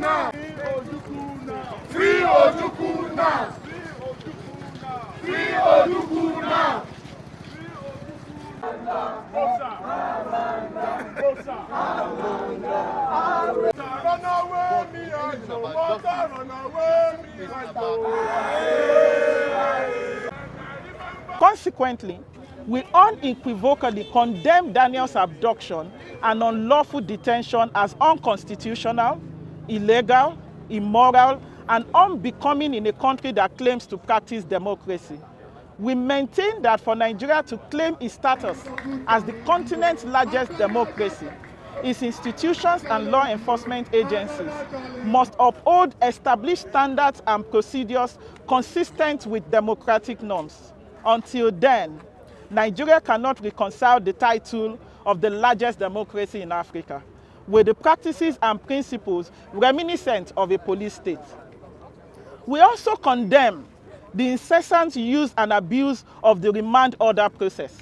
now! Free Ojukwu now! Free Ojukwu now! Run away, me and your water, run away, me and your... Consequently, we unequivocally condemn Daniel's abduction and unlawful detention as unconstitutional, illegal, immoral, and unbecoming in a country that claims to practice democracy. We maintain that for Nigeria to claim its status as the continent's largest democracy, its institutions and law enforcement agencies must uphold established standards and procedures consistent with democratic norms. Until then, Nigeria cannot reconcile the title of the largest democracy in Africa with the practices and principles reminiscent of a police state. We also condemn the incessant use and abuse of the remand order process,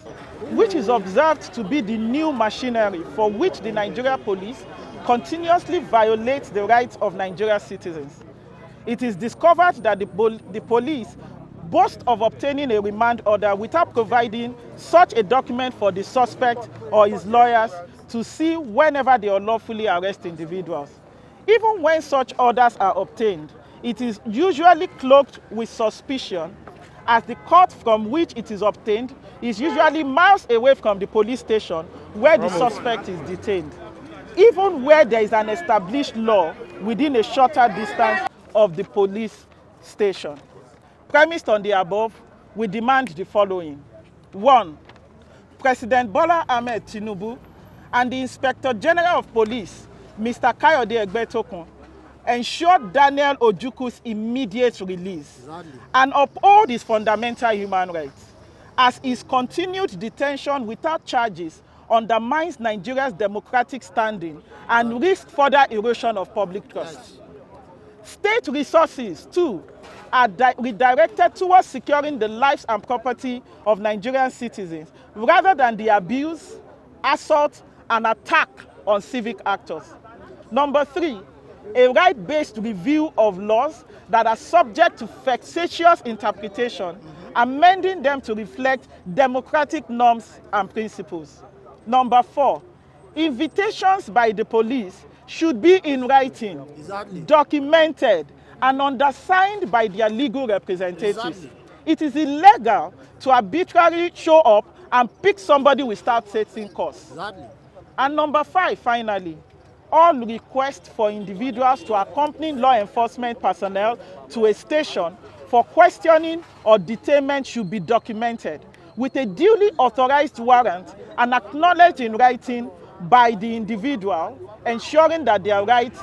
which is observed to be the new machinery for which the Nigeria police continuously violates the rights of Nigeria citizens. It is discovered that the police boast of obtaining a remand order without providing such a document for the suspect or his lawyers to see whenever they unlawfully arrest individuals. Even when such orders are obtained, it is usually cloaked with suspicion, as the court from which it is obtained is usually miles away from the police station where the suspect is detained, even where there is an established law within a shorter distance of the police station. Premised on the above, we demand the following. 1. President Bola Ahmed Tinubu and the Inspector General of Police, Mr. Kayode Egbetokun, ensure Daniel Ojukwu's immediate release and uphold his fundamental human rights, as his continued detention without charges undermines Nigeria's democratic standing and risks further erosion of public trust. State resources, too, are redirected towards securing the lives and property of Nigerian citizens rather than the abuse, assault, and attack on civic actors. Number 3, a right-based review of laws that are subject to vexatious interpretation, amending them to reflect democratic norms and principles. Number 4, invitations by the police should be in writing, documented, and undersigned by their legal representatives. It is illegal to arbitrarily show up and pick somebody without setting course. And number 5, finally, all requests for individuals to accompany law enforcement personnel to a station for questioning or detainment should be documented with a duly authorized warrant and acknowledged in writing by the individual, ensuring that their rights,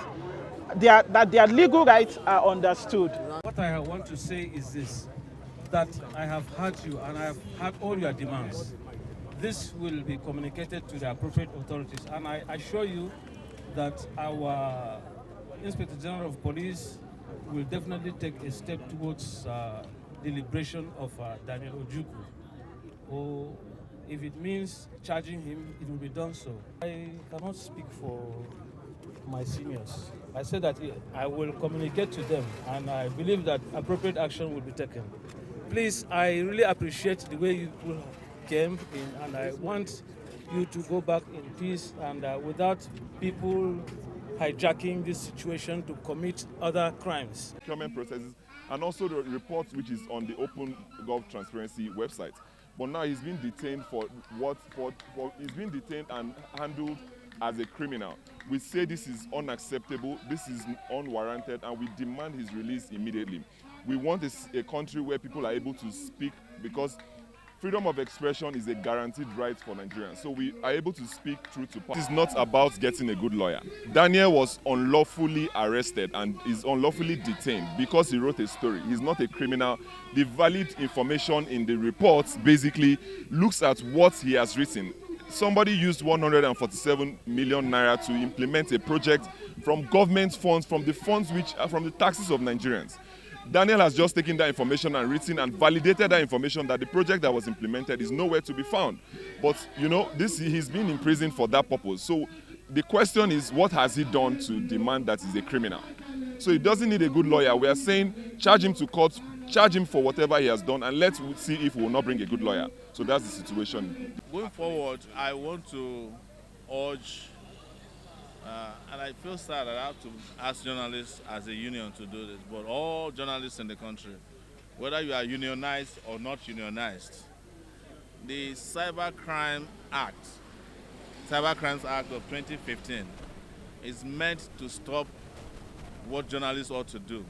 that their legal rights are understood. What I want to say is this, that I have heard you and I have heard all your demands. This will be communicated to the appropriate authorities, and I assure you that our Inspector General of Police will definitely take a step towards the liberation of Daniel Ojukwu. Or if it means charging him, it will be done so. I cannot speak for my seniors. I said that I will communicate to them, and I believe that appropriate action will be taken. Please, I really appreciate the way you came in, and I want you to go back in peace and without people hijacking this situation to commit other crimes. Procurement processes, and also the report which is on the Open Gov Transparency website. But now he's been detained he's been detained and handled as a criminal. We say this is unacceptable, this is unwarranted, and we demand his release immediately. We want a country where people are able to speak, because freedom of expression is a guaranteed right for Nigerians. So we are able to speak truth to power. It is not about getting a good lawyer. Daniel was unlawfully arrested and is unlawfully detained because he wrote a story. He's not a criminal. The valid information in the reports basically looks at what he has written. Somebody used 147 million naira to implement a project from government funds, from the funds which are from the taxes of Nigerians. Daniel has just taken that information and written and validated that information that the project that was implemented is nowhere to be found. But, you know, he's been in prison for that purpose. So the question is, what has he done to demand that he's a criminal? So he doesn't need a good lawyer. We are saying charge him to court, charge him for whatever he has done, and let's see if we will not bring a good lawyer. So that's the situation. Going forward, I want to urge, and I feel sad that I have to ask journalists as a union to do this, but all journalists in the country, whether you are unionized or not unionized, the Cybercrimes Act of 2015 is meant to stop what journalists ought to do.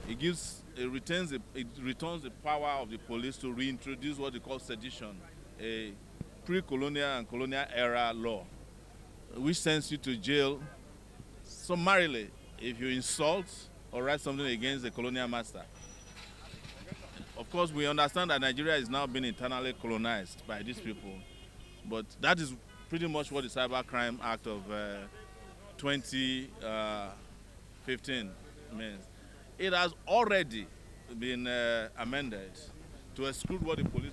It returns the power of the police to reintroduce what they call sedition, a pre-colonial and colonial era law, which sends you to jail summarily if you insult or write something against the colonial master. Of course, we understand that Nigeria is now being internally colonized by these people, but that is pretty much what the Cybercrime Act of 2015 means. It has already been amended to exclude what the police